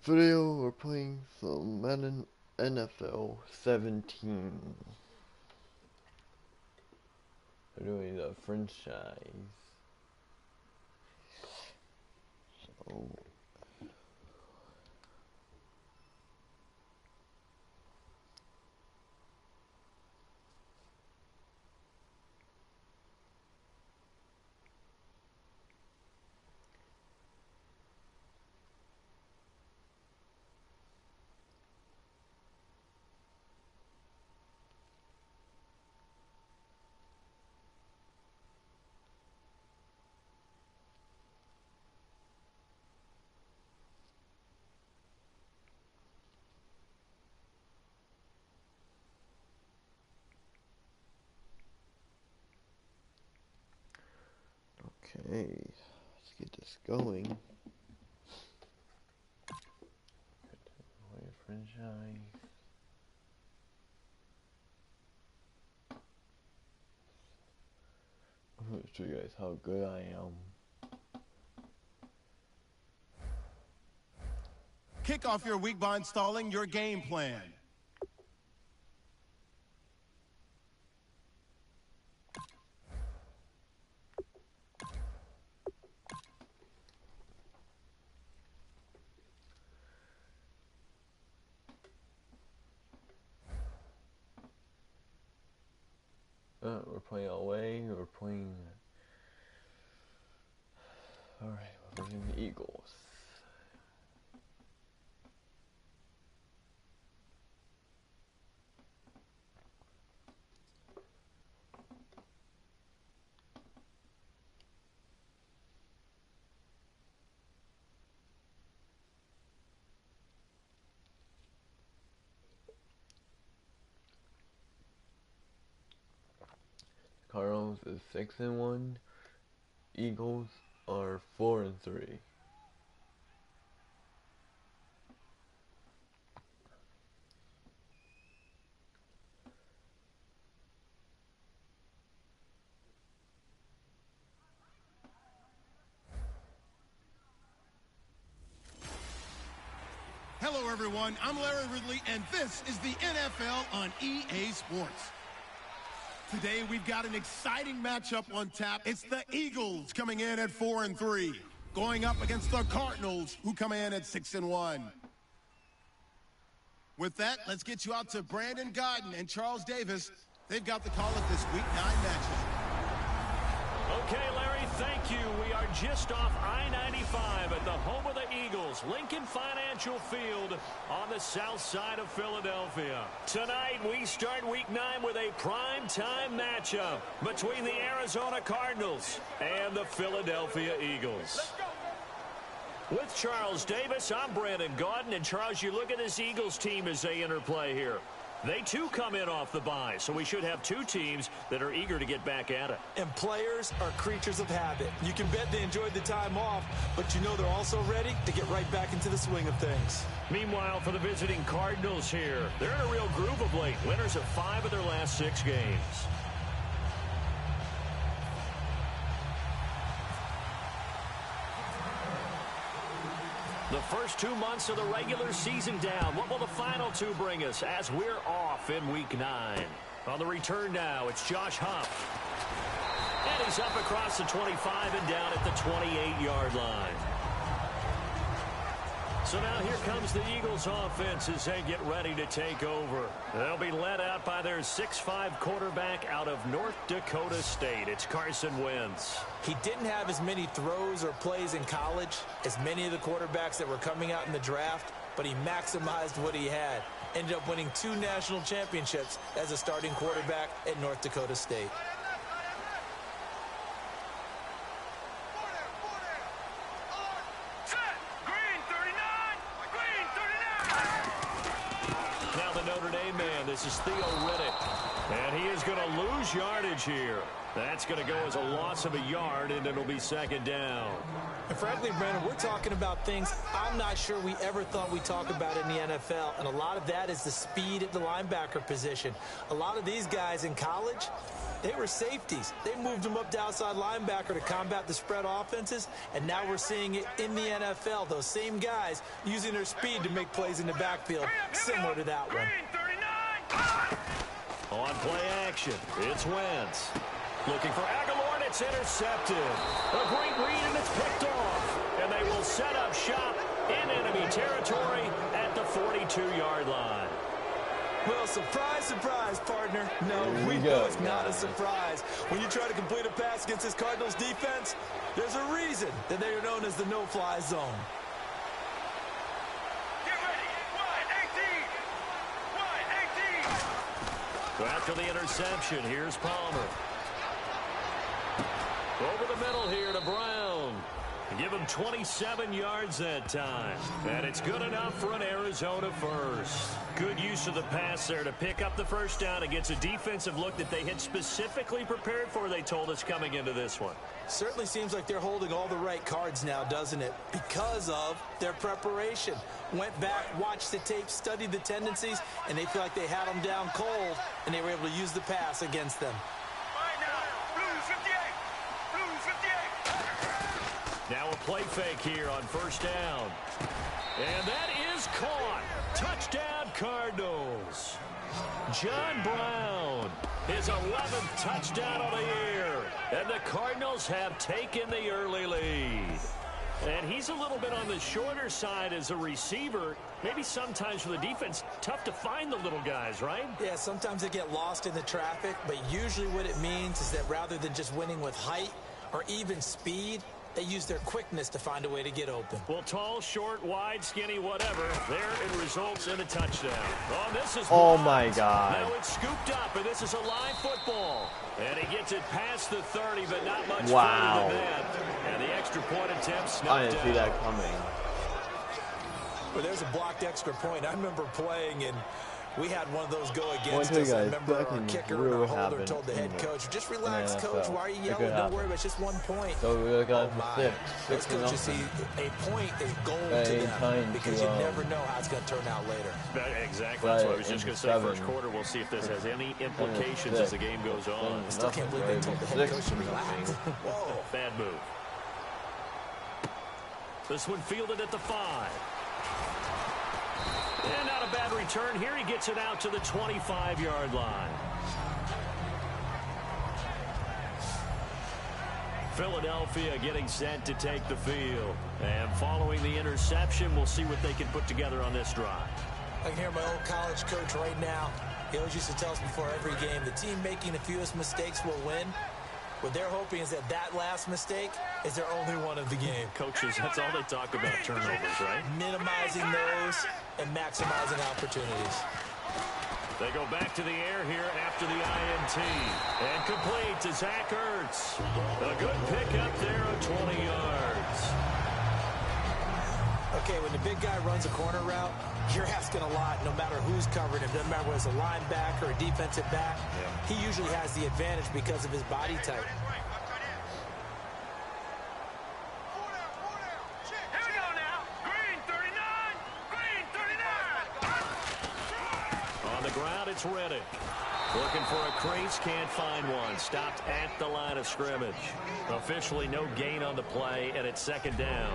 Video, we're playing some Madden NFL 17. We're doing the franchise. So okay, let's get this going. Franchise. I'm gonna show you guys how good I am. Kick off your week by installing your game plan. We're playing away, we're playing... Alright, we're playing the Eagles. Cardinals is 6-1. Eagles are 4-3. Hello, everyone. I'm Larry Ridley, and this is the NFL on EA Sports. Today, we've got an exciting matchup on tap. It's the Eagles coming in at 4-3, going up against the Cardinals, who come in at 6-1. With that, let's get you out to Brandon Gaudin and Charles Davis. They've got the call of this Week 9 matchup. Okay, Larry, thank you. We are just off I-95 at the home of the Eagles, Lincoln Financial Field on the south side of Philadelphia. Tonight, we start Week 9 with a prime-time matchup between the Arizona Cardinals and the Philadelphia Eagles. With Charles Davis, I'm Brandon Gaudin. And, Charles, you look at this Eagles team as they interplay here. They, too, come in off the bye, so we should have two teams that are eager to get back at it. And players are creatures of habit. You can bet they enjoyed the time off, but you know they're also ready to get right back into the swing of things. Meanwhile, for the visiting Cardinals here, they're in a real groove of late. Winners of 5 of their last 6 games. The first 2 months of the regular season down. What will the final 2 bring us as we're off in Week 9? On the return now, it's Josh Huff. And he's up across the 25 and down at the 28-yard line. So now here comes the Eagles offense as they get ready to take over. They'll be led out by their 6'5" quarterback out of North Dakota State. It's Carson Wentz. He didn't have as many throws or plays in college as many of the quarterbacks that were coming out in the draft, but he maximized what he had. Ended up winning 2 national championships as a starting quarterback at North Dakota State. This is Theo Riddick, and he is going to lose yardage here. That's going to go as a loss of a yard, and it'll be 2nd down. And frankly, Brandon, we're talking about things I'm not sure we ever thought we'd talk about in the NFL, and a lot of that is the speed at the linebacker position. A lot of these guys in college, They were safeties. They moved them up to outside linebacker to combat the spread offenses, and now we're seeing it in the NFL. Those same guys using their speed to make plays in the backfield, similar to that one. On play action, it's Wentz. Looking for Aguilar, and it's intercepted. A great read, and it's picked off. And they will set up shop in enemy territory at the 42-yard line. Well, surprise, surprise, partner. No, we know it's not a surprise. When you try to complete a pass against this Cardinals defense, there's a reason that they are known as the no-fly zone. Get ready. Wide 18. So after the interception, here's Palmer. Over the middle here to Brown. Give him 27 yards that time. And it's good enough for an Arizona first. Good use of the pass there to pick up the first down against a defensive look that they had specifically prepared for, they told us, coming into this one. Certainly seems like they're holding all the right cards now, doesn't it? Because of their preparation. Went back, watched the tape, studied the tendencies, and they feel like they had them down cold, and they were able to use the pass against them. Now a play fake here on first down. And that is caught. Touchdown, Cardinals. John Brown, his 11th touchdown of the year. And the Cardinals have taken the early lead. And he's a little bit on the shorter side as a receiver. Maybe sometimes for the defense, tough to find the little guys, right? Yeah, sometimes they get lost in the traffic, but usually what it means is that rather than just winning with height or even speed, they use their quickness to find a way to get open. Well, tall, short, wide, skinny, whatever. There it results in a touchdown. Oh, this is Oh blocked. my God. Now it's scooped up, and this is a live football. And he gets it past the 30, but not much Wow. further than that. And the extra point attempt snuffed I didn't see out. that coming. Well, there's a blocked extra point. I remember playing, and we had one of those go against tell you us. I guys, remember that our can kicker and really our holder happen told the head in the- coach, just relax, in the coach. NFL. Why are you It yelling? could Don't happen. worry about it. It's just 1 point. So we got my. six Those to coaches see nothing. a point is gold Right, to time them because to, you never know how it's going to turn out later. Exactly. That's what I was just going to say. First 7. quarter, we'll see if this has any implications as the game goes on. I still can't believe they told the head coach to relax. Whoa. Bad move. This one fielded at the 5. And not a bad return here. He gets it out to the 25-yard line. Philadelphia getting set to take the field. And following the interception, we'll see what they can put together on this drive. I can hear my old college coach right now. He always used to tell us before every game, the team making the fewest mistakes will win. What they're hoping is that that last mistake is their only one of the game. Coaches, that's all they talk about, turnovers, right? Minimizing those and maximizing opportunities. They go back to the air here after the INT. And complete to Zach Ertz. A good pickup there of 20 yards. Okay, when the big guy runs a corner route, you're asking a lot no matter who's covering him. Doesn't matter whether it's a linebacker or a defensive back. Yeah. He usually has the advantage because of his body type. Here we go now. Green 39. Green 39. On the ground, it's Reddick. Looking for a crease, can't find one. Stopped at the line of scrimmage. Officially no gain on the play, and it's second down.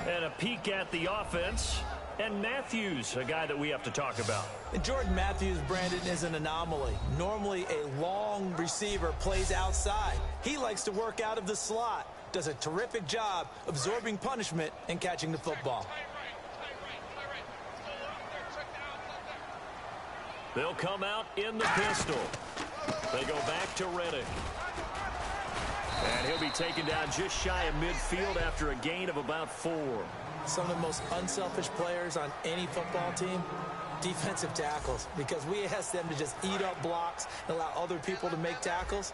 And a peek at the offense. And Matthews, a guy that we have to talk about. And Jordan Matthews, Brandon, is an anomaly. Normally, a long receiver plays outside. He likes to work out of the slot. Does a terrific job absorbing punishment and catching the football. They'll come out in the pistol. They go back to Reddick. And he'll be taken down just shy of midfield after a gain of about 4. Some of the most unselfish players on any football team, defensive tackles, because we ask them to just eat up blocks and allow other people to make tackles.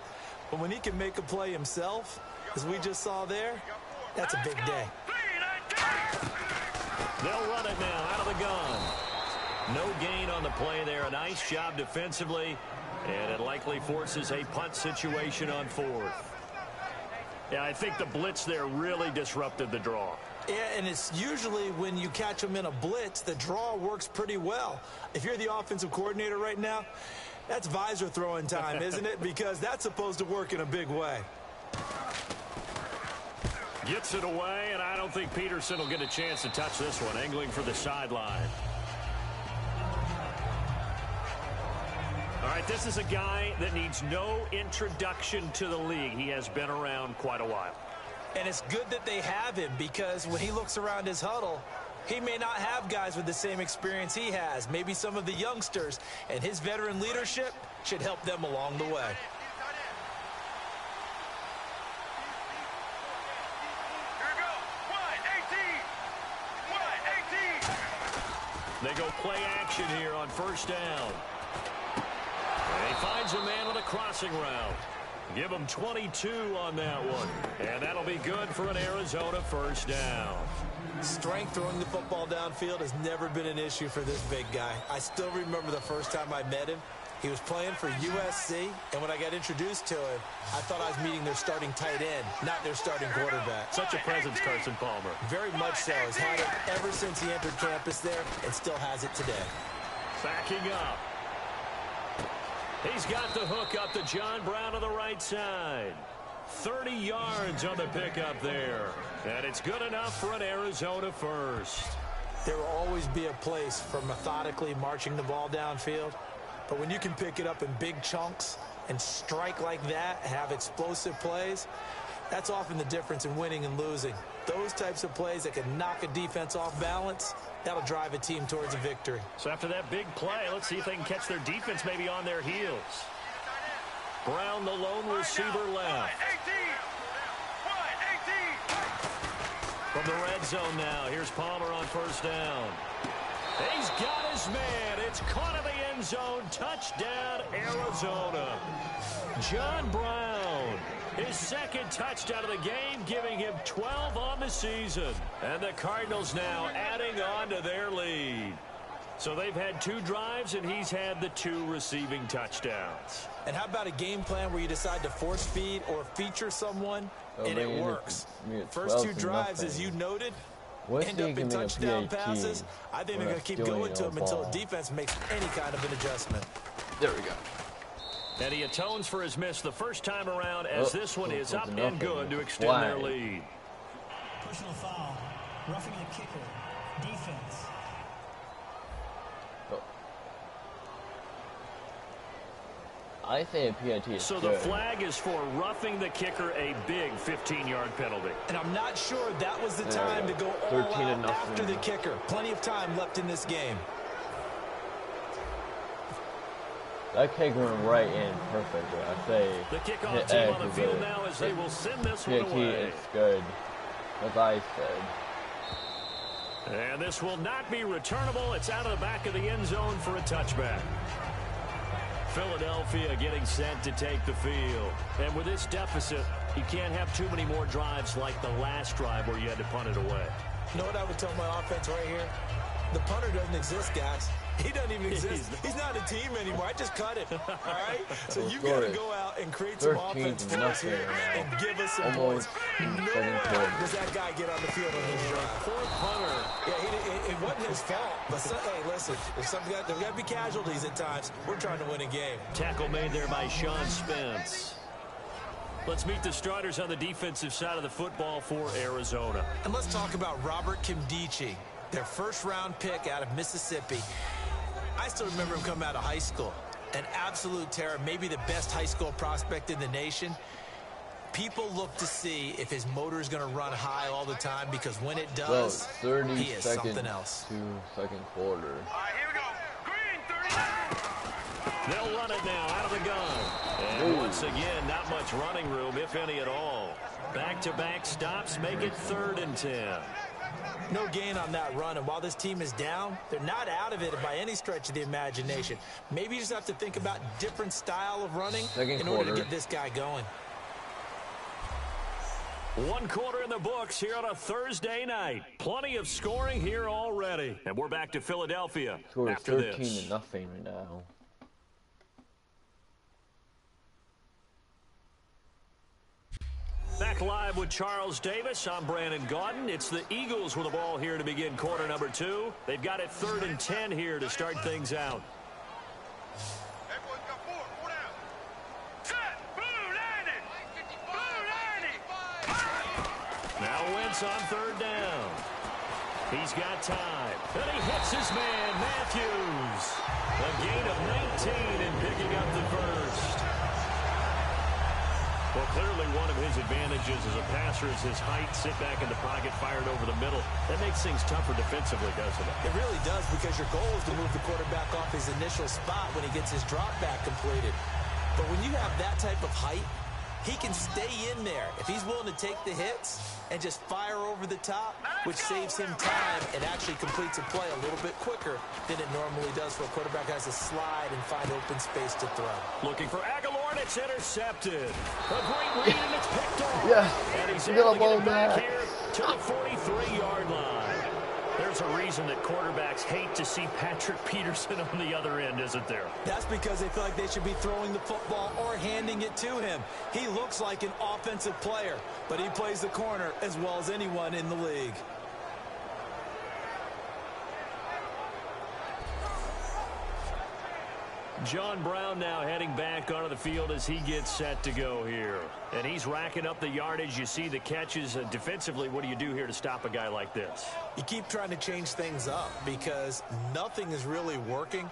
But when he can make a play himself, as we just saw there, that's a big day. They'll run it now out of the gun. No gain on the play there. A nice job defensively, and it likely forces a punt situation on 4th. Yeah, I think the blitz there really disrupted the draw. Yeah, and it's usually when you catch them in a blitz, the draw works pretty well. If you're the offensive coordinator right now, That's visor throwing time, isn't it? Because that's supposed to work in a big way. Gets it away, and I don't think Peterson will get a chance to touch this one. Angling for the sideline. All right, this is a guy that needs no introduction to the league. He has been around quite a while. And it's good that they have him, because when he looks around his huddle, he may not have guys with the same experience he has. Maybe some of the youngsters, and his veteran leadership should help them along the way. They go play action here on first down. And he finds a man with a crossing route. Give him 22 on that one. And that'll be good for an Arizona first down. Strength throwing the football downfield has never been an issue for this big guy. I still remember the first time I met him. He was playing for USC, and when I got introduced to him, I thought I was meeting their starting tight end, not their starting quarterback. Such a presence, Carson Palmer. Very much so. He's had it ever since he entered campus there and still has it today. Backing up. He's got the hook up to John Brown to the right side. 30 yards on the pickup there. And it's good enough for an Arizona first. There will always be a place for methodically marching the ball downfield. But when you can pick it up in big chunks and strike like that, have explosive plays, that's often the difference in winning and losing. Those types of plays that can knock a defense off balance, that'll drive a team towards a victory. So after that big play, let's see if they can catch their defense maybe on their heels. Brown, the lone receiver left. From the red zone now, here's Palmer on first down. He's got his man. It's caught in the end zone. Touchdown, Arizona. John Brown, his second touchdown of the game, giving him 12 on the season. And the Cardinals now adding on to their lead. So they've had 2 drives, and he's had the 2 receiving touchdowns. And how about a game plan where you decide to force feed or feature someone, and it works? First 2 drives, as you noted, end up in touchdown passes. I think they're going to keep going to him until the defense makes any kind of an adjustment. There we go. And he atones for his miss the first time around, as this one is up and good to extend their lead. Personal foul, roughing the kicker, defense. I say a PAT is So good. the flag is for roughing the kicker, a big 15-yard penalty. And I'm not sure that was the time to go all out after the kicker. Plenty of time left in this game. That kick went right in perfectly. I say the kickoff team on the field now as they will send this one away. It's good, as I said. And this will not be returnable. It's out of the back of the end zone for a touchback. Philadelphia getting set to take the field. And with this deficit, you can't have too many more drives like the last drive where you had to punt it away. You know what I would tell my offense right here? The punter doesn't exist, guys. He doesn't even exist. He's not a team anymore. I just cut him. All right? So you've got to go out and create some offense for us here and give us some points. Nowhere does that guy get on the field on his drive. Poor punter. Yeah, it wasn't his fault. But, hey, listen, there's got to be casualties at times. We're trying to win a game. Tackle made there by Sean Spence. Let's meet the starters on the defensive side of the football for Arizona. And let's talk about Robert Kimdichie, their first-round pick out of Mississippi. I still remember him coming out of high school. An absolute terror, maybe the best high school prospect in the nation. People look to see if his motor is going to run high all the time, because when it does, he is something else. Second quarter. All right, here we go. Green, 39. They'll run it now out of the gun. And once again, not much running room, if any at all. Back-to-back stops make it 3rd and 10. No gain on that run, and while this team is down, they're not out of it by any stretch of the imagination. Maybe you just have to think about different style of running in order to get this guy going. 1 quarter in the books here on a Thursday night. Plenty of scoring here already. And we're back to Philadelphia after this. 13-0 right now. Back live with Charles Davis. I'm Brandon Gaudin. It's the Eagles with the ball here to begin quarter number 2. They've got it 3rd and 10 here to start things out. Everyone's got Wentz on 3rd down. He's got time. And he hits his man, Matthews. A gain of 19 and picking up the first. Well, clearly one of his advantages as a passer is his height. Sit back in the pocket, fired over the middle. That makes things tougher defensively, doesn't it? It really does, because your goal is to move the quarterback off his initial spot when he gets his drop back completed. But when you have that type of height, he can stay in there if he's willing to take the hits and just fire over the top, which saves him time and actually completes a play a little bit quicker than it normally does for a quarterback who has to slide and find open space to throw. Looking for Aguilar, and it's intercepted. A great read, and it's picked off. Yeah, And he's get able up to get on it back that. here to the 43-yard line. There's a reason that quarterbacks hate to see Patrick Peterson on the other end, isn't there? That's because they feel like they should be throwing the football or handing it to him. He looks like an offensive player, but he plays the corner as well as anyone in the league. John Brown now heading back onto the field as he gets set to go here. And he's racking up the yardage. You see the catches. Defensively, what do you do here to stop a guy like this? You keep trying to change things up because nothing is really working.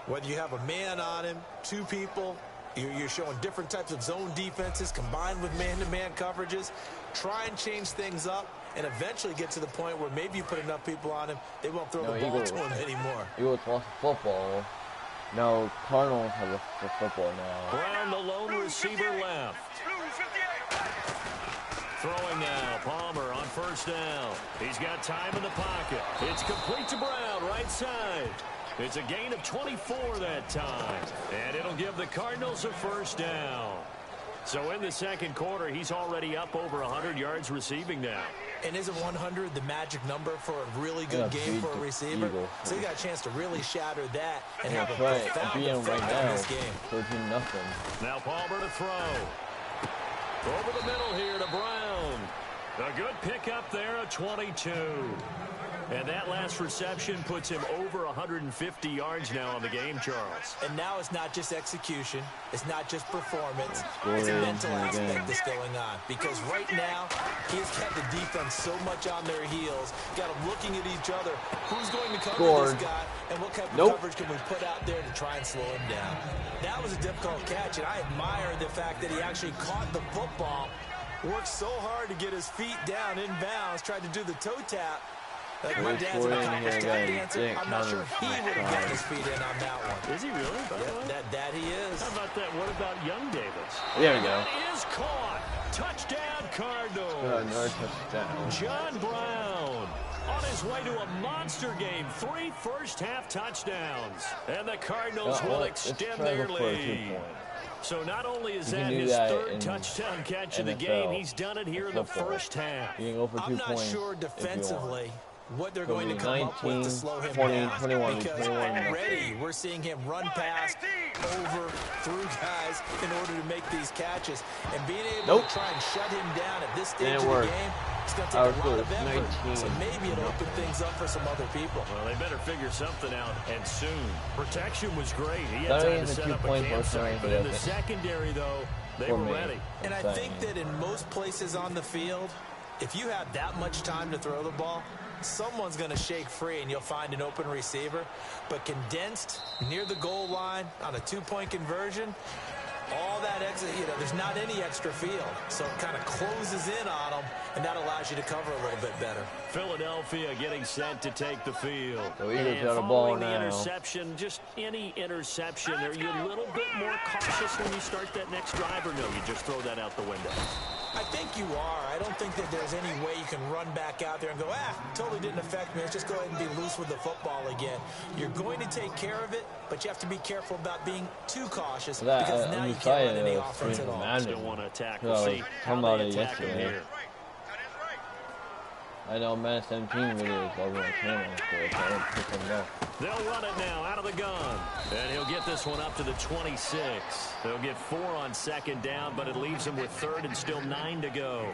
Whether you have a man on him, two people, you're showing different types of zone defenses combined with man-to-man coverages. Try and change things up and eventually get to the point where maybe you put enough people on him, they won't throw the ball to him anymore. Eagles lost football. No, Cardinals have the football now. Brown, the lone receiver left. Throwing now, Palmer on 1st down. He's got time in the pocket. It's complete to Brown, right side. It's a gain of 24 that time. And it'll give the Cardinals a 1st down. So in the 2nd quarter, he's already up over 100 yards receiving now. And isn't 100 the magic number for a really good game for a receiver? So you got a chance to really shatter that and have a profound effect on this game. 13-0. Now Palmer to throw. Over the middle here to Brown. A good pickup there, a 22. And that last reception puts him over 150 yards now on the game, Charles. And now it's not just execution. It's not just performance. It's a mental aspect that's going on. Because right now, he has kept the defense so much on their heels. Got them looking at each other. Who's going to cover this guy? And what type of coverage can we put out there to try and slow him down? That was a difficult catch, and I admire the fact that he actually caught the football, worked so hard to get his feet down inbounds, tried to do the toe tap. Like my dad's an accomplished tap dancer. I'm not sure he would have gotten his feet in on that one. Is he really? Yep, that he is. How about that? What about young Davis? There we go. That is caught. Touchdown, Cardinals. Another touchdown. John Brown on his way to a monster game. 3 first-half touchdowns. And the Cardinals will extend their lead. So not only is that his 3rd touchdown catch of the game, he's done it here in the first half. You can go for 2 I'm points not sure defensively what they're Could going to be come up with to slow him 20, down. 21, Because 21. already we're seeing him run past, over, through guys in order to make these catches. And being able to try and shut him down at this stage of the game, it's going to take a lot of effort. So maybe it'll open things up for some other people. Well, they better figure something out, and soon. Protection was great. He had time to set up a campsite, but in the secondary, though, they were ready. And I think that in most places on the field, if you have that much time to throw the ball, someone's going to shake free and you'll find an open receiver. But condensed near the goal line on a 2-point conversion, all that exit, there's not any extra field. So it kind of closes in on them, and that allows you to cover a little bit better. Philadelphia getting set to take the field. So Eagles and got a ball following the now. interception, just any interception, are you a little bit more cautious when you start that next drive, or no, you just throw that out the window? I think you are. I don't think that there's any way you can run back out there and go, totally didn't affect me. Let's just go ahead and be loose with the football again. You're going to take care of it, but you have to be careful about being too cautious because now you can't run any offense at all. Still want to attack. We'll see how they attack him here. I know Madden 17 video is over on camera, so I don't pick him up. They'll run it now out of the gun. And he'll get this one up to the 26. They'll get 4 on 2nd down, but it leaves him with 3rd and still 9 to go.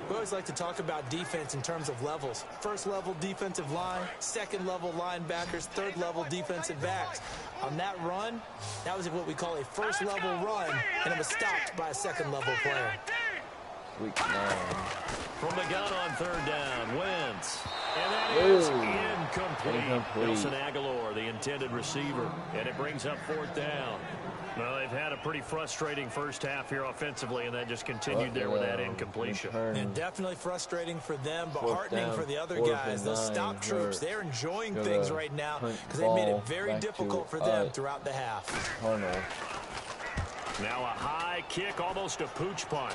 We always like to talk about defense in terms of levels. 1st level defensive line, 2nd level linebackers, 3rd level defensive backs. On that run, that was what we call a 1st level run, and it was stopped by a 2nd level player. week 9. From the gun on 3rd down, Wentz. And that is incomplete. Nelson Aguilar, the intended receiver. And it brings up 4th down. Well, they've had a pretty frustrating first half here offensively, and that just continued there with that incompletion. And definitely frustrating for them, but heartening for the other guys. Those stop troops, they're enjoying things right now because they've made it very difficult for them throughout the half. Now a high kick, almost a pooch punt.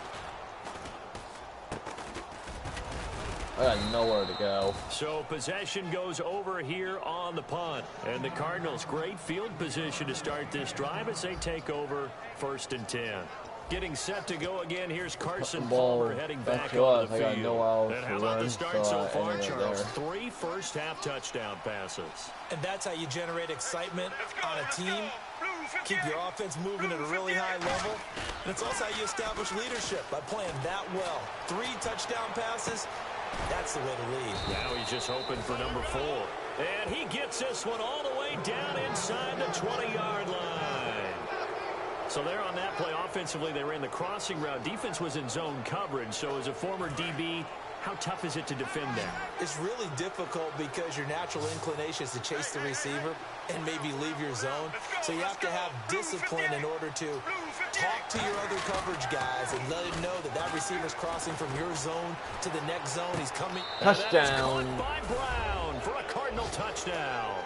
I got nowhere to go. So possession goes over here on the punt. And the Cardinals, great field position to start this drive as they take over 1st and 10. Getting set to go again. Here's Carson Palmer heading back on the field. And how about the start so far, Charles? 3 first-half touchdown passes. And that's how you generate excitement on a team. Keep your offense moving at a really high level. And it's also how you establish leadership by playing that well. 3 touchdown passes. That's the way to lead. Now he's just hoping for number 4. And he gets this one all the way down inside the 20-yard line. So there on that play, offensively, they ran the crossing route. Defense was in zone coverage. So as a former DB, how tough is it to defend that? It's really difficult because your natural inclination is to chase the receiver and maybe leave your zone. So you have to have discipline in order to talk to your other coverage guys and let him know that that receiver's crossing from your zone to the next zone. He's coming. Touchdown. By Brown for a Cardinal touchdown.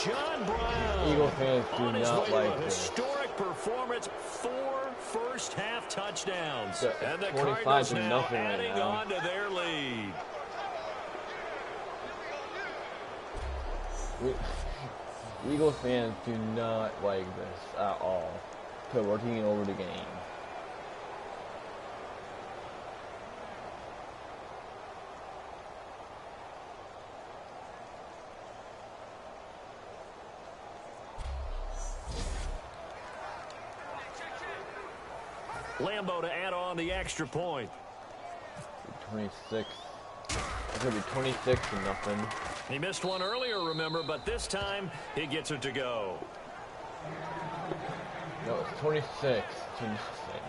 John Brown. Eagle fans do on his not way to like a this. historic performance. 4 first-half touchdowns. And the 25 Cardinals to now nothing right adding now. on to their lead. Eagles fans do not like this at all. Because we're taking over the game. Lambeau to add on the extra point. 26. It's going to be 26 to nothing. He missed one earlier, remember, but this time he gets it to go. No, it's 26 to nothing.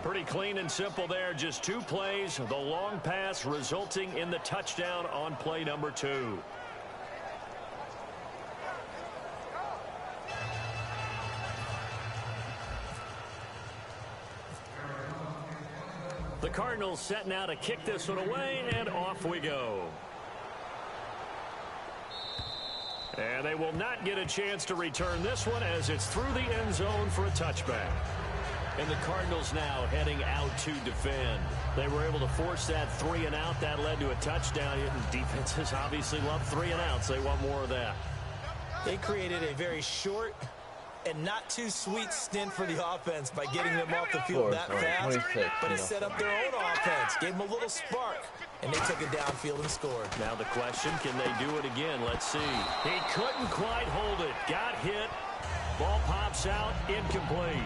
Pretty clean and simple there. Just 2 plays. The long pass resulting in the touchdown on play number 2. The Cardinals set now to kick this one away, and off we go. And they will not get a chance to return this one as it's through the end zone for a touchback. And the Cardinals now heading out to defend. They were able to force that 3 and out. That led to a touchdown. And defenses obviously love 3 and outs. They want more of that. They created a very short and not too sweet stint for the offense by getting them off the field that fast. But it set up their own offense, gave them a little spark, and they took it downfield and scored. Now the question, can they do it again? Let's see. He couldn't quite hold it. Got hit. Ball pops out. Incomplete.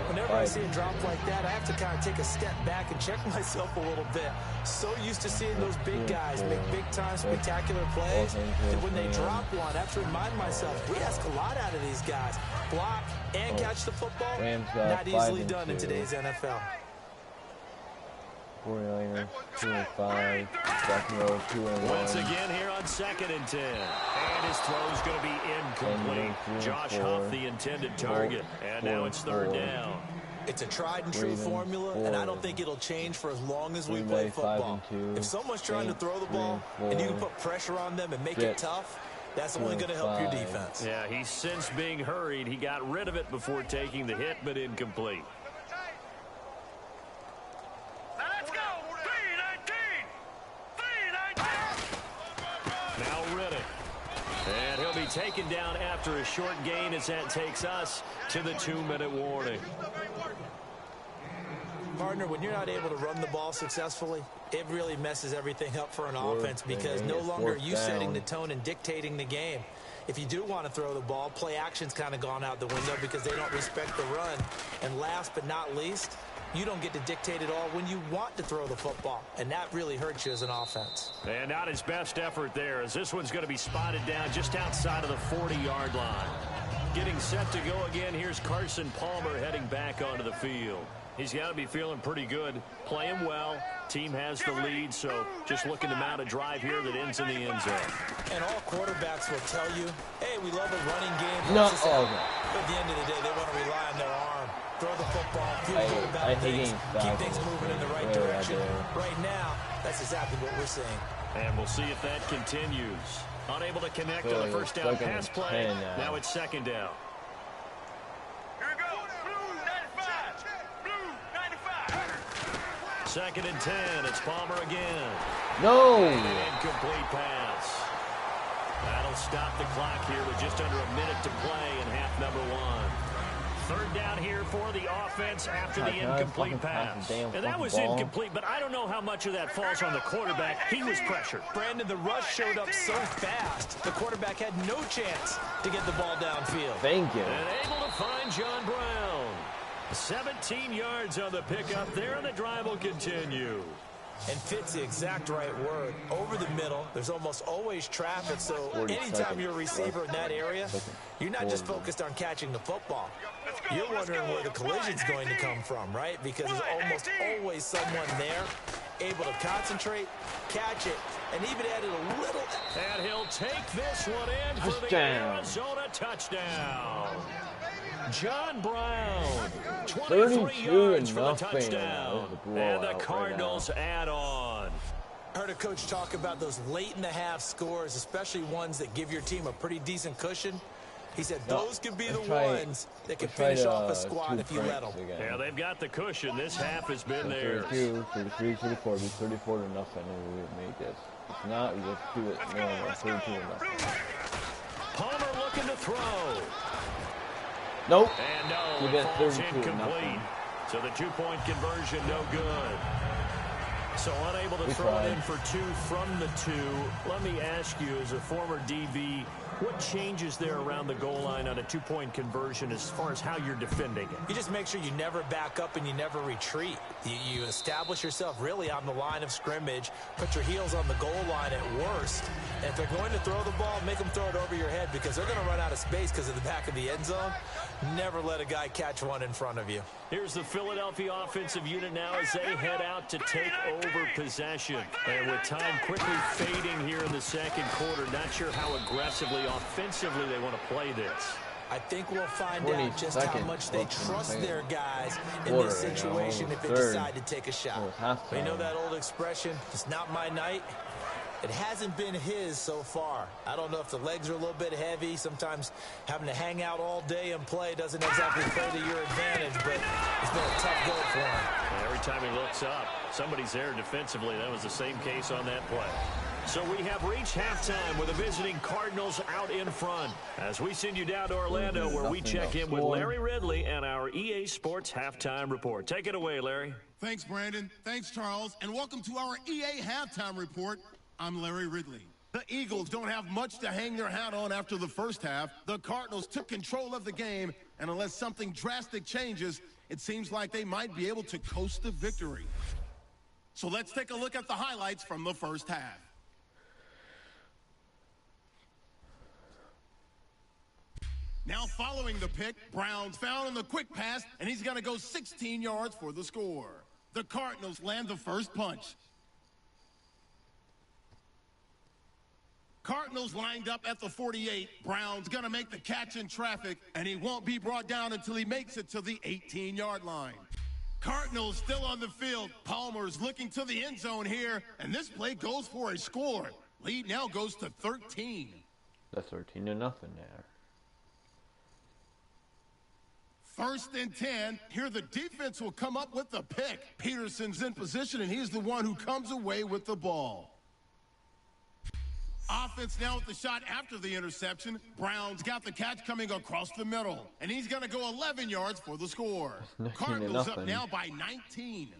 Whenever I see a drop like that, I have to kind of take a step back and check myself a little bit. So used to seeing those big guys make big-time spectacular plays that when they drop one, I have to remind myself, we ask a lot out of these guys. Block and catch the football, not easily done in today's NFL. 49ers, 2-5, second row, 2-1. Once again here on 2nd and 10. And his throw's going to be incomplete. Josh Huff, the intended target. And now it's 3rd down. It's a tried and true formula, and I don't think it'll change for as long as we play football. If someone's trying to throw the ball and you can put pressure on them and make it tough, that's only going to help your defense. Yeah, he's since being hurried. He got rid of it before taking the hit, but incomplete. And he'll be taken down after a short gain as that takes us to the 2-minute warning. Partner, when you're not able to run the ball successfully, it really messes everything up for an offense because no longer are you setting the tone and dictating the game. If you do want to throw the ball, play action's kind of gone out the window because they don't respect the run. And last but not least, You don't get to dictate it all when you want to throw the football, and that really hurts you as an offense. And not his best effort there, as this one's going to be spotted down just outside of the 40-yard line. Getting set to go again, here's Carson Palmer heading back onto the field. He's got to be feeling pretty good, playing well. Team has the lead, so just looking to mount a drive here that ends in the end zone. And all quarterbacks will tell you, hey, we love a running game. No, But at the end of the day, they want to rely on their arm. Throw the football, feel good about things, keep things moving in the right direction. Right now, that's exactly what we're seeing. And we'll see if that continues. Unable to connect on the first down pass play. Now it's second down. Here we go. Blue 95. Blue 95. Second and 10. It's Palmer again. No. Incomplete pass. That'll stop the clock here with just under a minute to play in half number one. Third down here for the offense after the incomplete pass. And that was incomplete, but I don't know how much of that falls on the quarterback. He was pressured. Brandon, the rush showed up so fast, the quarterback had no chance to get the ball downfield. Thank you. And able to find John Brown. 17 yards on the pickup there, and the drive will continue. And fits the exact right word. Over the middle, there's almost always traffic, so anytime you're a receiver in that area, you're not just focused on catching the football. You're wondering where the collision's going to come from, right? Because there's almost always someone there able to concentrate, catch it, and even added a little. And he'll take this one in for the Arizona touchdown. John Brown, 23 yards for the touchdown. And the Cardinals add on. I heard a coach talk about those late-in-the-half scores, especially ones that give your team a pretty decent cushion. He said those could be the ones that can finish off a squad if you let them. Yeah, they've got the cushion. This half has been theirs. 32, 33, 34, 34 to nothing, and we make this. If not, we just do it normal, 32 to nothing. Palmer looking to throw. Nope. And no, We it got falls 32 incomplete. So the two-point conversion, no good. So unable to We throw tried. it in for two from the two. Let me ask you, as a former DB, what changes there around the goal line on a two-point conversion as far as how you're defending it? You just make sure you never back up and you never retreat. You establish yourself really on the line of scrimmage, put your heels on the goal line at worst. And if they're going to throw the ball, make them throw it over your head because they're going to run out of space because of the back of the end zone. Never let a guy catch one in front of you. Here's the Philadelphia offensive unit now as they head out to take over possession. And with time quickly fading here in the second quarter, not sure how aggressively, offensively they want to play this. I think we'll find out just how much they trust their guys in this situation if they decide to take a shot. You know that old expression, it's not my night? It hasn't been his so far. I don't know if the legs are a little bit heavy. Sometimes having to hang out all day and play doesn't exactly play to your advantage, but it's been a tough go for him. And every time he looks up, somebody's there defensively. That was the same case on that play. So we have reached halftime with the visiting Cardinals out in front. As we send you down to Orlando where we check in with Larry Ridley and our EA Sports Halftime Report. Take it away, Larry. Thanks, Brandon. Thanks, Charles. And welcome to our EA Halftime Report. I'm Larry Ridley. The Eagles don't have much to hang their hat on after the first half. The Cardinals took control of the game, and unless something drastic changes, it seems like they might be able to coast to victory. So let's take a look at the highlights from the first half. Now following the pick, Brown's found in the quick pass, and he's going to go 16 yards for the score. The Cardinals land the first punch. Cardinals lined up at the 48. Brown's going to make the catch in traffic, and he won't be brought down until he makes it to the 18-yard line. Cardinals still on the field. Palmer's looking to the end zone here, and this play goes for a score. Lead now goes to 13. That's 13 to nothing there. First and 10. Here the defense will come up with the pick. Peterson's in position, and he's the one who comes away with the ball. Offense now with the shot after the interception. Brown's got the catch coming across the middle. And he's going to go 11 yards for the score. Cardinals up now by 19.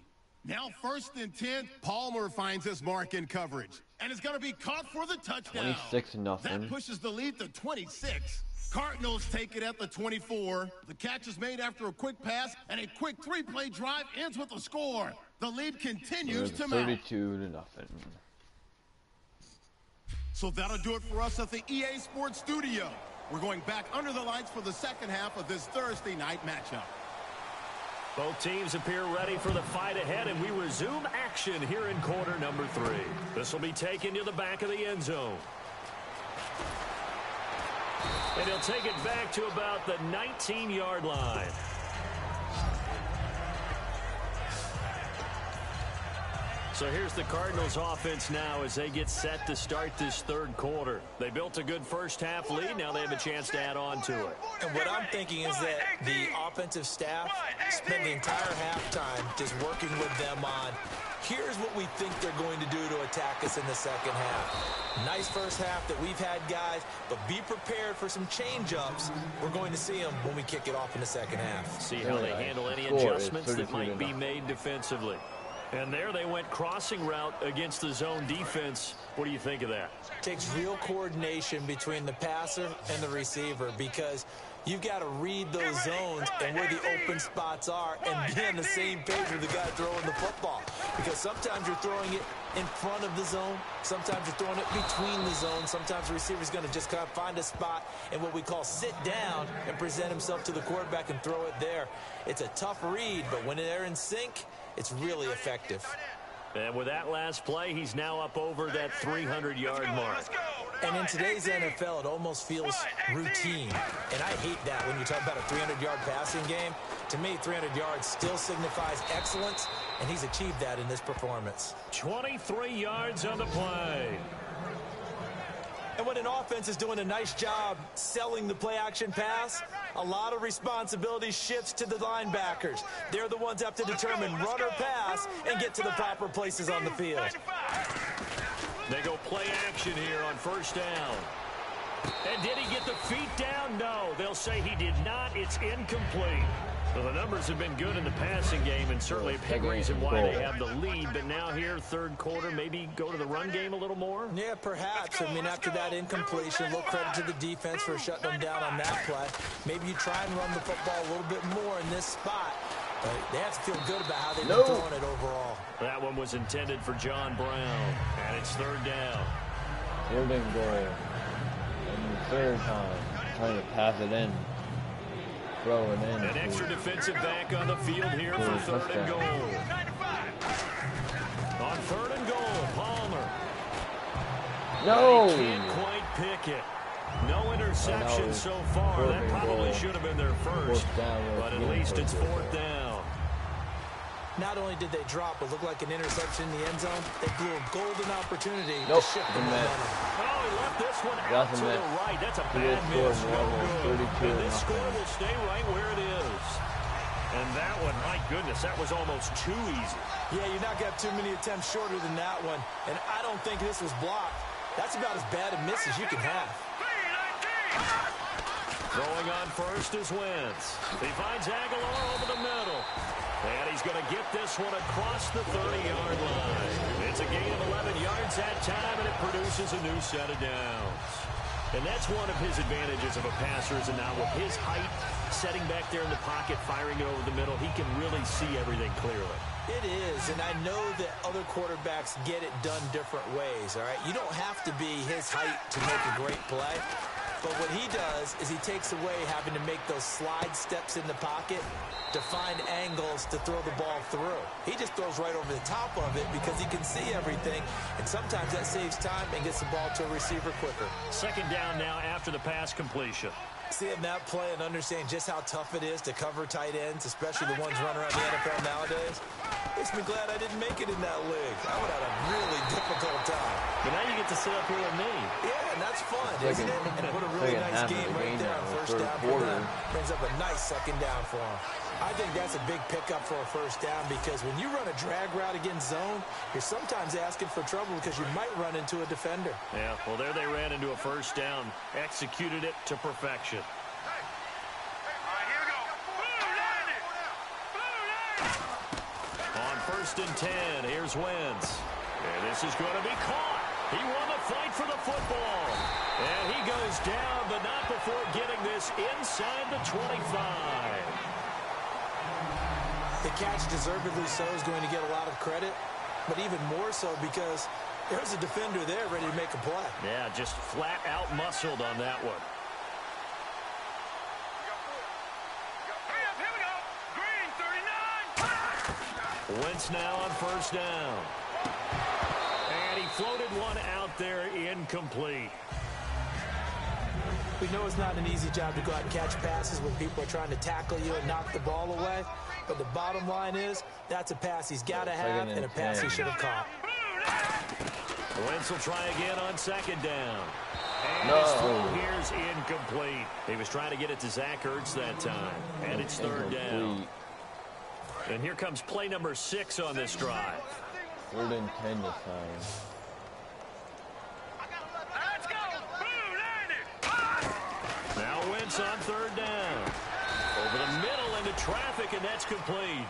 Now first and 10. Palmer finds his mark in coverage. And it's going to be caught for the touchdown. 26-0. That pushes the lead to 26. Cardinals take it at the 24. The catch is made after a quick pass, and a quick three-play drive ends with a score. The lead continues to mount. 32-0. So that'll do it for us at the EA Sports Studio. We're going back under the lights for the second half of this Thursday night matchup. Both teams appear ready for the fight ahead, and we resume action here in quarter number 3. This will be taken to the back of the end zone. And he'll take it back to about the 19-yard line. So here's the Cardinals offense now as they get set to start this third quarter. They built a good first half lead. Now they have a chance to add on to it. And what I'm thinking is that the offensive staff spent the entire halftime just working with them on, here's what we think they're going to do to attack us in the second half. Nice first half that we've had, guys, but be prepared for some change-ups. We're going to see them when we kick it off in the second half. See how they handle any adjustments that might be made defensively. And there they went crossing route against the zone defense. What do you think of that? It takes real coordination between the passer and the receiver because you've got to read those zones and where the open spots are and be on the same page with the guy throwing the football. Because sometimes you're throwing it in front of the zone. Sometimes you're throwing it between the zones. Sometimes the receiver's going to just kind of find a spot and what we call sit down and present himself to the quarterback and throw it there. It's a tough read, but when they're in sync, it's really effective. And with that last play, he's now up over that 300-yard mark. And in today's NFL, it almost feels routine. And I hate that when you talk about a 300-yard passing game. To me, 300 yards still signifies excellence, and he's achieved that in this performance. 23 yards on the play. And when an offense is doing a nice job selling the play-action pass, a lot of responsibility shifts to the linebackers. They're the ones that have to determine run or pass and get to the proper places on the field. They go play action here on first down. And did he get the feet down? No. They'll say he did not. It's incomplete. Well, the numbers have been good in the passing game, and certainly a big reason why they have the lead. But now here, third quarter, maybe go to the run game a little more? Yeah, perhaps. I mean, after that incompletion, a little credit to the defense for shutting them down on that play. Maybe you try and run the football a little bit more in this spot. But they have to feel good about how they've been throwing it overall. That one was intended for John Brown, and it's third down. Third and goal. And the third time, trying to pass it in. Throw it in. An extra defensive back on the field here for third and goal. On third and goal, Palmer. No! They can't quite pick it. No interception so far. That probably should have been their first, but at least it's fourth down. Not only did they drop what looked like an interception in the end zone, they blew a golden opportunity to shift the momentum. Oh, he left this one out to the right. That's a bad miss. No good. And this score will stay right where it is. And that one, my goodness, that was almost too easy. Yeah, you're not going to have too many attempts shorter than that one. And I don't think this was blocked. That's about as bad a miss as you can have. Throwing on first is Wentz. He finds Aguilar over the middle. And he's going to get this one across the 30-yard line. It's a gain of 11 yards that time, and it produces a new set of downs. And that's one of his advantages of a passer, is now with his height, setting back there in the pocket, firing it over the middle, he can really see everything clearly. It is, and I know that other quarterbacks get it done different ways, all right? You don't have to be his height to make a great play. But what he does is he takes away having to make those slide steps in the pocket to find angles to throw the ball through. He just throws right over the top of it because he can see everything, and sometimes that saves time and gets the ball to a receiver quicker. Second down now after the pass completion. Seeing that play and understand just how tough it is to cover tight ends, especially the ones running around the NFL nowadays, makes me glad I didn't make it in that league. I would have had a really difficult time. But now you get to sit up here with me. Yeah, and that's fun, isn't it? And what a really nice game right there on first down for them. Brings up a nice second down for them. I think that's a big pickup for a first down because when you run a drag route against zone, you're sometimes asking for trouble because you might run into a defender. Yeah, well, there they ran into a first down, executed it to perfection. On first and 10, here's Wentz. And this is going to be caught. He won the fight for the football. And he goes down, but not before getting this inside the 25. The catch, deservedly so, is going to get a lot of credit, but even more so because there's a defender there ready to make a play. Yeah, just flat out muscled on that one. Here we go. Green 39. Wentz now on first down. And he floated one out there incomplete. We know it's not an easy job to go out and catch passes when people are trying to tackle you and knock the ball away. But the bottom line is, that's a pass he's got to have and a pass he should have caught. Wentz will try again on second down. And his throw here's incomplete. He was trying to get it to Zach Ertz that time. And it's third down. And here comes play number 6 on this drive. 3rd and 10 this time. Let's go. Now Wentz on third down. Over the middle into traffic, and that's complete.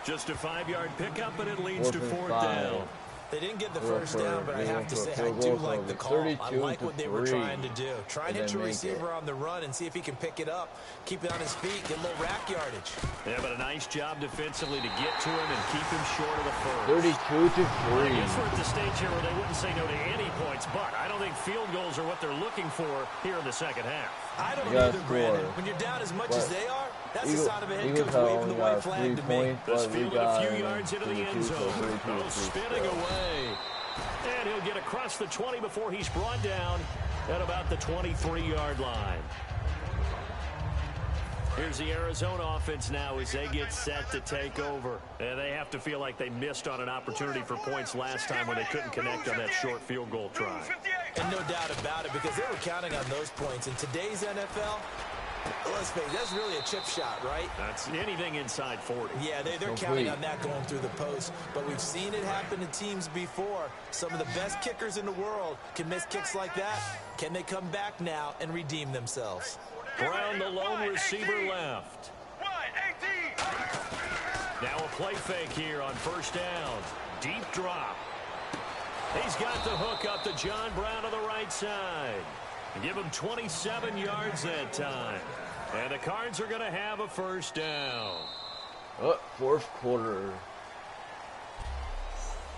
Just a 5-yard pickup, and it leads to 4th down. They didn't get the first down, but I have to say I do like the call. I like what they were trying to do. Try and hit your receiver on the run and see if he can pick it up, keep it on his feet, get a little rack yardage. Yeah, but a nice job defensively to get to him and keep him short of the first. 32-3. I guess we're at the stage here where they wouldn't say no to any points, but I don't think field goals are what they're looking for here in the second half. I don't either, Brandon. When you're down as much as they are, that's the sign of a head coach waving the white flag to me. Just fielded a few yards into the end zone. Oh, spinning away. And he'll get across the 20 before he's brought down at about the 23-yard line. Here's the Arizona offense now as they get set to take over. And they have to feel like they missed on an opportunity for points last time when they couldn't connect on that short field goal try. And no doubt about it, because they were counting on those points. In today's NFL, let's face it, that's really a chip shot, right? That's anything inside 40. Yeah, they're counting on that going through the post. But we've seen it happen to teams before. Some of the best kickers in the world can miss kicks like that. Can they come back now and redeem themselves? Brown, the lone receiver, left. Now a play fake here on first down. Deep drop. He's got the hook up to John Brown on the right side. Give him 27 yards that time. And the Cards are going to have a first down. 4th quarter.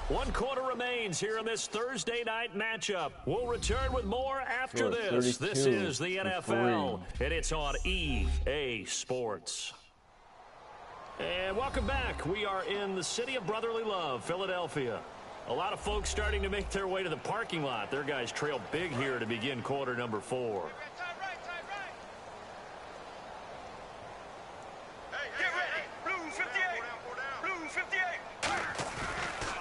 1 quarter remains here in this Thursday night matchup. We'll return with more after this. This is the NFL, and it's on EA Sports. And welcome back. We are in the city of brotherly love, Philadelphia. A lot of folks starting to make their way to the parking lot. Their guys trail big here to begin quarter number 4.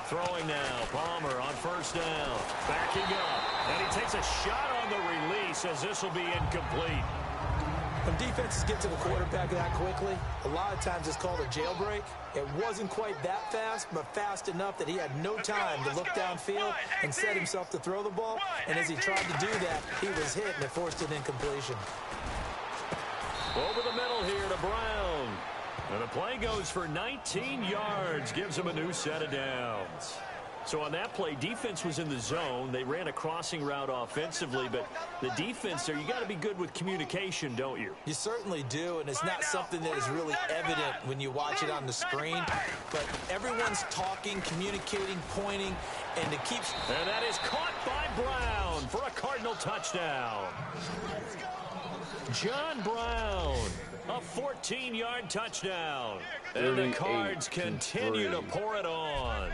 Throwing now, Palmer on first down, backing up, and he takes a shot on the release as this will be incomplete. When defenses get to the quarterback that quickly, a lot of times it's called a jailbreak. It wasn't quite that fast, but fast enough that he had no time to look downfield and set himself to throw the ball. And as he tried to do that, he was hit and it forced an incompletion. Over the middle here to Brown. And the play goes for 19 yards, gives him a new set of downs. So on that play, defense was in the zone. They ran a crossing route offensively, but the defense there, you got to be good with communication, don't you? You certainly do, and it's not something that is really evident when you watch it on the screen. But everyone's talking, communicating, pointing, and it keeps... And that is caught by Brown for a Cardinal touchdown. John Brown, a 14-yard touchdown. And the Cards continue to pour it on.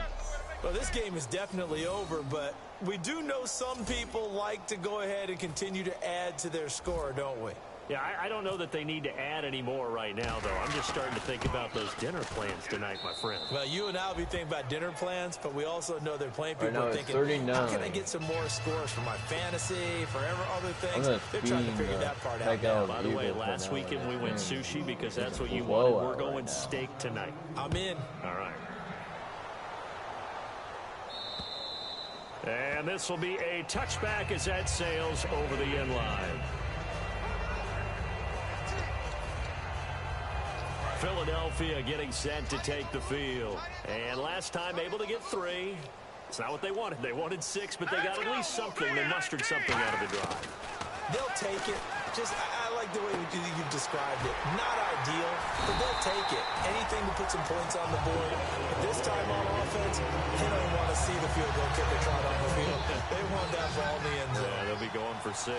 Well, this game is definitely over, but we do know some people like to go ahead and continue to add to their score, don't we? Yeah, I don't know that they need to add any more right now, though. I'm just starting to think about those dinner plans tonight, my friend. Well, you and I will be thinking about dinner plans, but we also know there are plenty of people Right now, thinking, 39. how can I get some more scores for my fantasy, for other things? They're trying to figure that part out now. By the way, last weekend we went sushi because that's what you wanted. We're going steak tonight. I'm in. All right. And this will be a touchback as that sails over the end line. Philadelphia getting set to take the field. And last time able to get 3. It's not what they wanted. They wanted 6, but they got at least something. They mustered something out of the drive. take it. I like the way you described it. Not ideal, but they'll take it. Anything to put some points on the board. But this time on offense, they don't want to see the field goal kicker trot on the field. They want that ball in the end zone. Yeah, they'll be going for 6.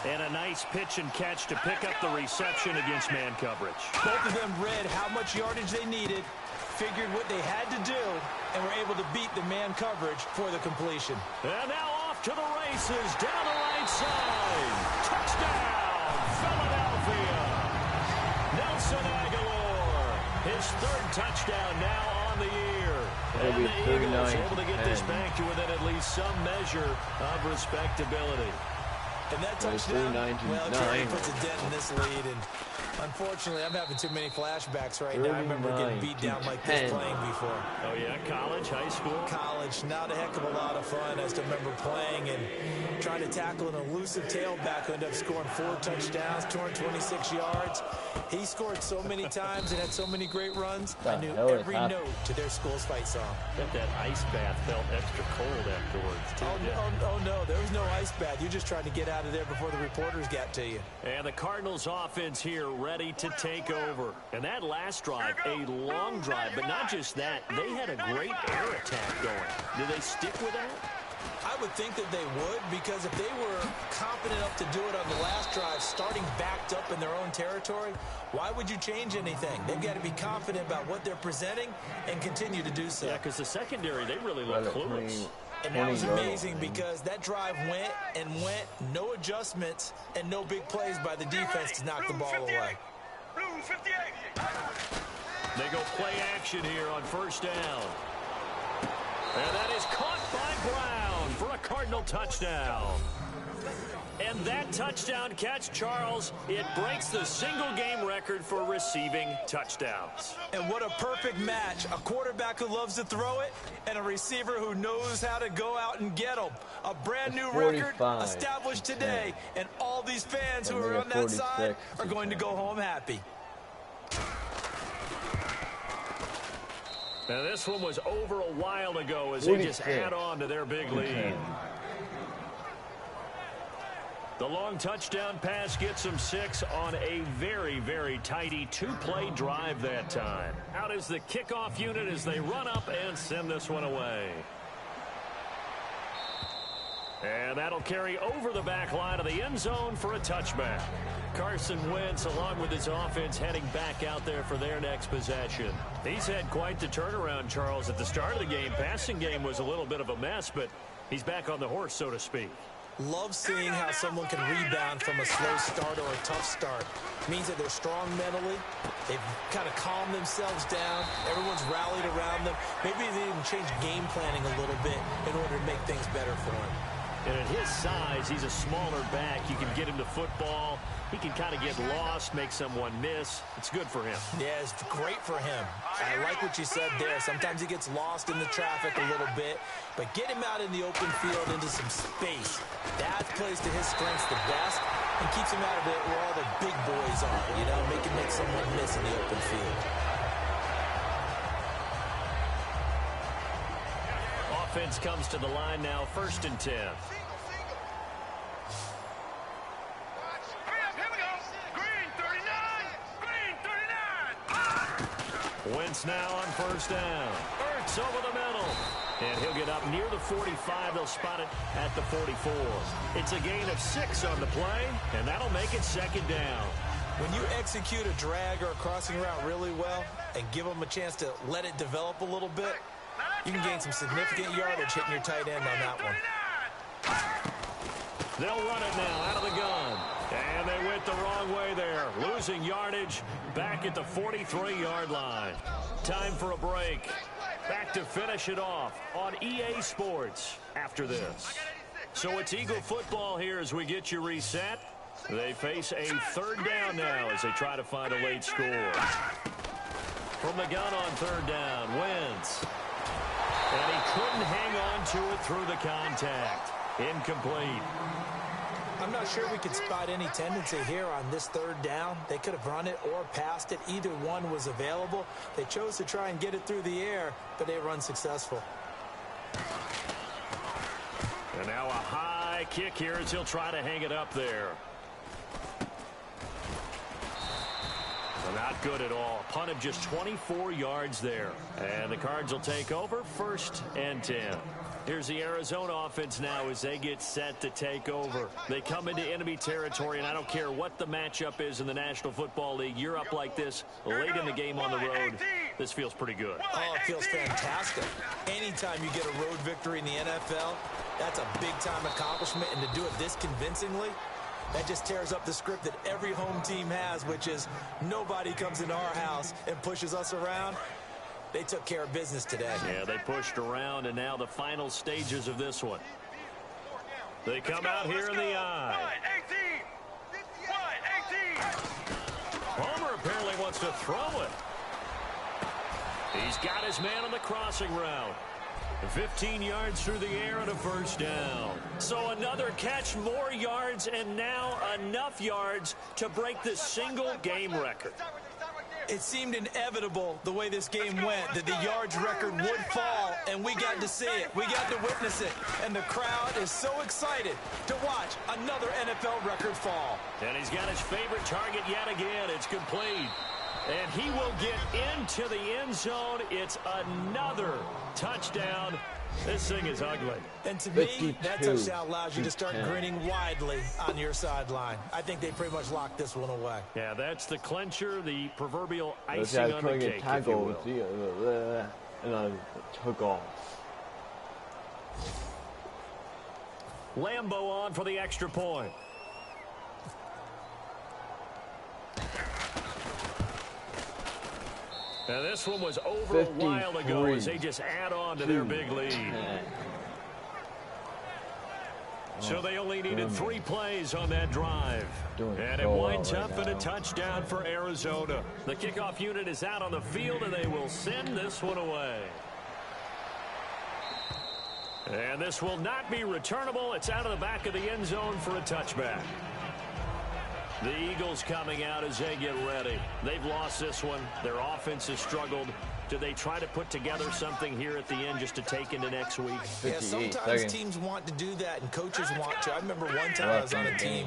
And a nice pitch and catch to pick up the reception against man coverage. Both of them read how much yardage they needed, figured what they had to do, and were able to beat the man coverage for the completion. And now off to the races, down the right side. Touchdown, Philadelphia. Nelson Aguilar, his 3rd touchdown now on the year. And the Eagles able to get this back to within at least some measure of respectability. And that touchdown, well, it really puts a dent in this lead. And unfortunately, I'm having too many flashbacks right now. I remember getting beat down like this playing before. Oh, yeah? College, high school? College. Not a heck of a lot of fun. I still remember playing and trying to tackle an elusive tailback who ended up scoring 4 touchdowns, 226 yards. He scored so many times and had so many great runs. I knew every note to their school's fight song. I bet that ice bath felt extra cold afterwards, too. Oh, no. There was no ice bath. You just tried to get out of there before the reporters got to you. And the Cardinals offense here ready to take over. And that last drive, a long drive, but not just that. They had a great air attack going. Do they stick with that? I would think that they would, because if they were confident enough to do it on the last drive, starting backed up in their own territory, why would you change anything? They've got to be confident about what they're presenting and continue to do so. Yeah, because the secondary, they really look clueless. And that was amazing because that drive went and went, no adjustments, and no big plays by the defense to knock the ball away. They go play action here on 1st down. And that is caught by Brown for a Cardinal touchdown. And that touchdown catch, Charles, it breaks the single-game record for receiving touchdowns. And what a perfect match. A quarterback who loves to throw it and a receiver who knows how to go out and get them. A brand-new record established today, and all these fans who are on that side are going to go home happy. Now, this one was over a while ago as they just add on to their big lead. The long touchdown pass gets them 6 on a very, very tidy 2-play drive that time. Out is the kickoff unit as they run up and send this one away. And that'll carry over the back line of the end zone for a touchback. Carson Wentz, along with his offense, heading back out there for their next possession. He's had quite the turnaround, Charles. At the start of the game, passing game was a little bit of a mess, but he's back on the horse, so to speak. Love seeing how someone can rebound from a slow start or a tough start. It means that they're strong mentally. They've kind of calmed themselves down. Everyone's rallied around them. Maybe they even change game planning a little bit in order to make things better for him. And at his size, he's a smaller back. You can get him to football. He can kind of get lost, make someone miss. It's good for him. Yeah, it's great for him. I like what you said there. Sometimes he gets lost in the traffic a little bit, but get him out in the open field into some space. That plays to his strengths the best and keeps him out of it where all the big boys are, you know, make someone miss in the open field. Offense comes to the line now, 1st and 10. Wentz now on 1st down. Ertz over the middle. And he'll get up near the 45. They'll spot it at the 44. It's a gain of 6 on the play, and that'll make it 2nd down. When you execute a drag or a crossing route really well and give them a chance to let it develop a little bit, you can gain some significant yardage hitting your tight end on that one. They'll run it now out of the gun. And they went the wrong way there. Losing yardage back at the 43-yard line. Time for a break. Back to finish it off on EA Sports after this. So it's Eagle football here as we get you reset. They face a 3rd down now as they try to find a late score. From the gun on 3rd down, Wentz. And he couldn't hang on to it through the contact. Incomplete. I'm not sure we could spot any tendency here on this 3rd down. They could have run it or passed it. Either one was available. They chose to try and get it through the air, but they were unsuccessful. And now a high kick here as he'll try to hang it up there. Not good at all. Punt of just 24 yards there. And the Cards will take over 1st and 10. Here's the Arizona offense now as they get set to take over. They come into enemy territory, and I don't care what the matchup is in the National Football League. You're up like this late in the game on the road. This feels pretty good. Oh, it feels fantastic. Anytime you get a road victory in the NFL, that's a big-time accomplishment, and to do it this convincingly, that just tears up the script that every home team has, which is nobody comes into our house and pushes us around. They took care of business today. Yeah, they pushed around, and now the final stages of this one. They come out here in the eye. Homer apparently wants to throw it. He's got his man on the crossing route. 15 yards through the air and a 1st down. So another catch, more yards, and now enough yards to break the single game record. It seemed inevitable the way this game went that the yards record would fall, and we got to see it. We got to witness it, and the crowd is so excited to watch another NFL record fall. And he's got his favorite target yet again. It's complete. And he will get into the end zone. It's another touchdown. This thing is ugly. And to me, that touchdown allows you to start grinning widely on your sideline. I think they pretty much locked this one away. Yeah, that's the clencher, the proverbial icing on the cake, if you will. And I took off. Lambo on for the extra point. And this one was over a while ago as they just add on to their big lead. So they only needed 3 plays on that drive. And it winds up in a touchdown for Arizona. The kickoff unit is out on the field, and they will send this one away. And this will not be returnable. It's out of the back of the end zone for a touchback. The Eagles coming out as they get ready. They've lost this one. Their offense has struggled. Do they try to put together something here at the end just to take into next week? Yeah, sometimes teams want to do that, and coaches want to. I remember one time I was on a team,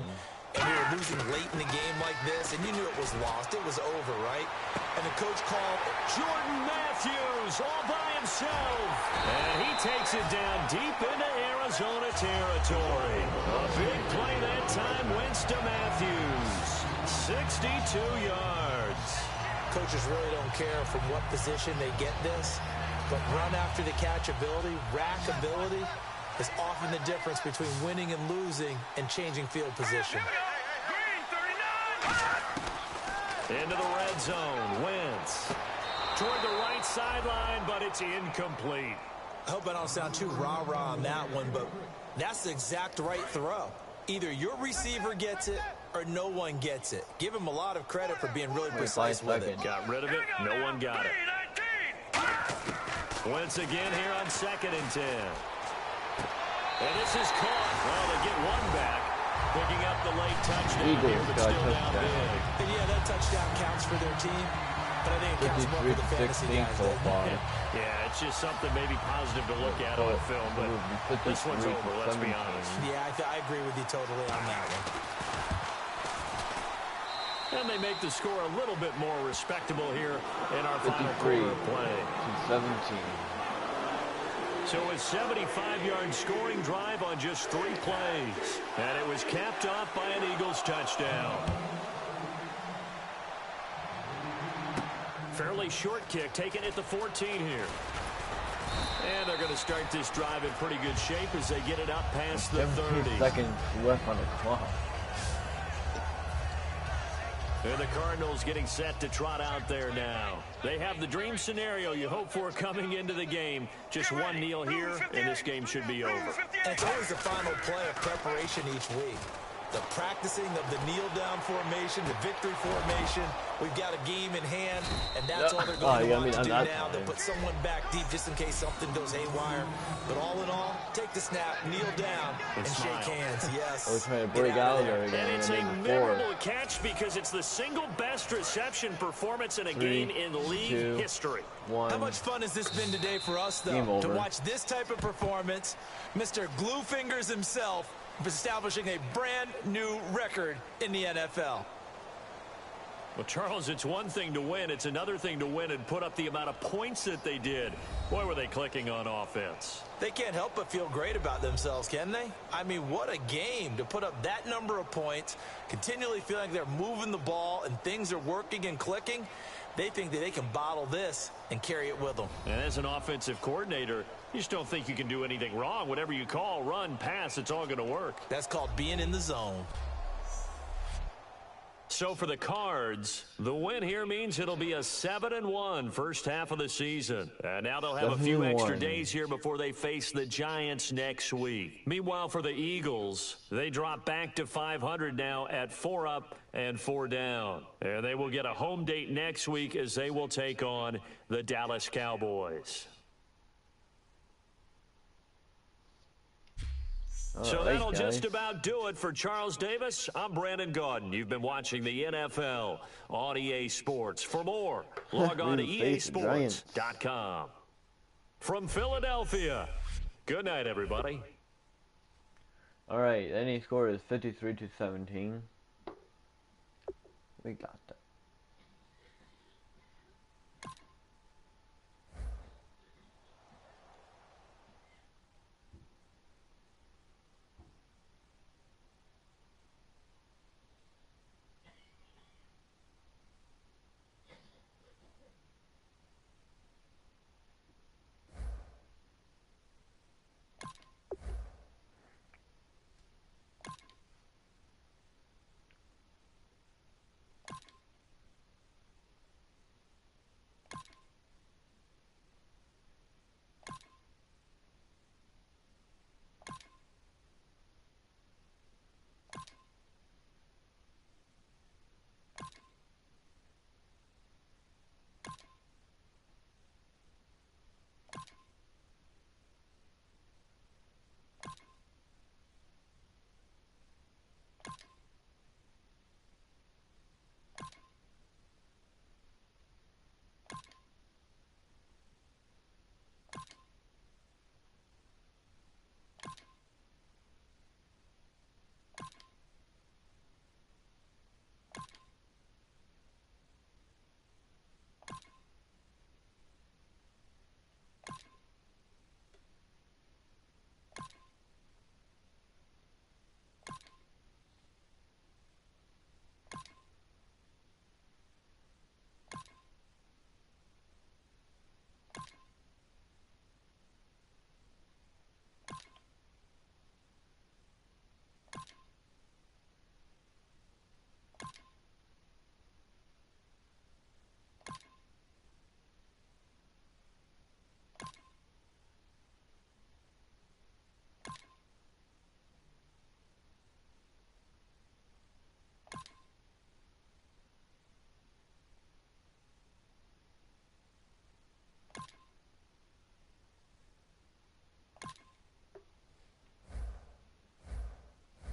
and we were losing late in the game like this, and you knew it was lost. It was over, right? And the coach called Jordan Matthews all by himself. And he takes it down deep into Arizona territory. A big play that time wins to Matthews. 62 yards. Coaches really don't care from what position they get this, but run after the catch ability, rack ability, is often the difference between winning and losing and changing field position. Into the red zone. Wentz toward the right sideline, but it's incomplete. I hope I don't sound too rah-rah on that one, but that's the exact right throw. Either your receiver gets it or no one gets it. Give him a lot of credit for being really precise with it. Got rid of it. No one got it. Wentz again here on 2nd and 10. And this is caught. Well, they get one back. Picking up the late touchdown here, but still down big. And yeah, that touchdown counts for their team, but I think it counts more for the fantasy guys. So far. Yeah, it's just something maybe positive to look at on film, but this one's over, let's be honest. Yeah, I agree with you totally on that one. And they make the score a little bit more respectable here in our final quarter of play. 17. So a 75-yard scoring drive on just 3 plays. And it was capped off by an Eagles touchdown. Fairly short kick taken at the 14 here. And they're going to start this drive in pretty good shape as they get it up past the 30. Seconds left on the clock. And the Cardinals getting set to trot out there now. They have the dream scenario you hope for coming into the game. Just one kneel here, and this game should be over. And it's always the final play of preparation each week. The practicing of the kneel-down formation, the victory formation. We've got a game in hand, and that's all they're going to want to do now. They'll put someone back deep just in case something goes haywire. But all in all, take the snap, kneel down, and shake hands. Yes. We're trying to break out there again. And it's a memorable catch because it's the single best reception performance in a game in league history. How much fun has this been today for us, though, to watch this type of performance? Mr. Glue Fingers himself establishing a brand new record in the NFL. Well, Charles, it's one thing to win. It's another thing to win and put up the amount of points that they did. Boy, were they clicking on offense. They can't help but feel great about themselves, can they? I mean, what a game to put up that number of points, continually feeling like they're moving the ball and things are working and clicking. They think that they can bottle this and carry it with them. And as an offensive coordinator, you just don't think you can do anything wrong. Whatever you call, run, pass, it's all going to work. That's called being in the zone. So for the Cards, the win here means it'll be a 7-1 first half of the season. And now they'll have a few extra days here before they face the Giants next week. Meanwhile, for the Eagles, they drop back to 500 now at 4 up and 4 down. And they will get a home date next week as they will take on the Dallas Cowboys. So that'll just about do it for Charles Davis. I'm Brandon Gaudin. You've been watching the NFL on EA Sports. For more, log on to easports.com. From Philadelphia, good night, everybody. All right, any score is 53-17. We got that.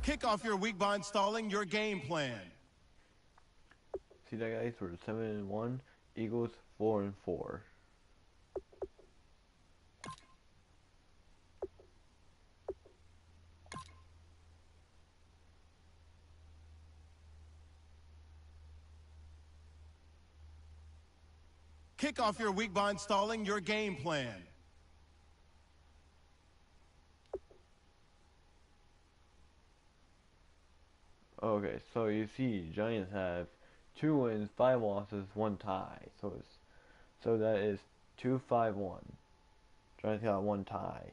Kick off your week by installing your game plan. See that, guys? We're 7-1. Eagles 4-4. Kick off your week by installing your game plan. Okay, so you see, Giants have 2 wins, 5 losses, 1 tie. So that is 2-5-1. Giants got 1 tie.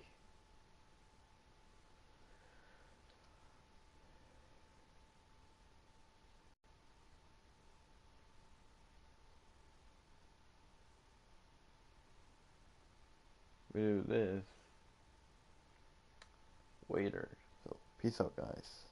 We do this. Waiter. So peace out, guys.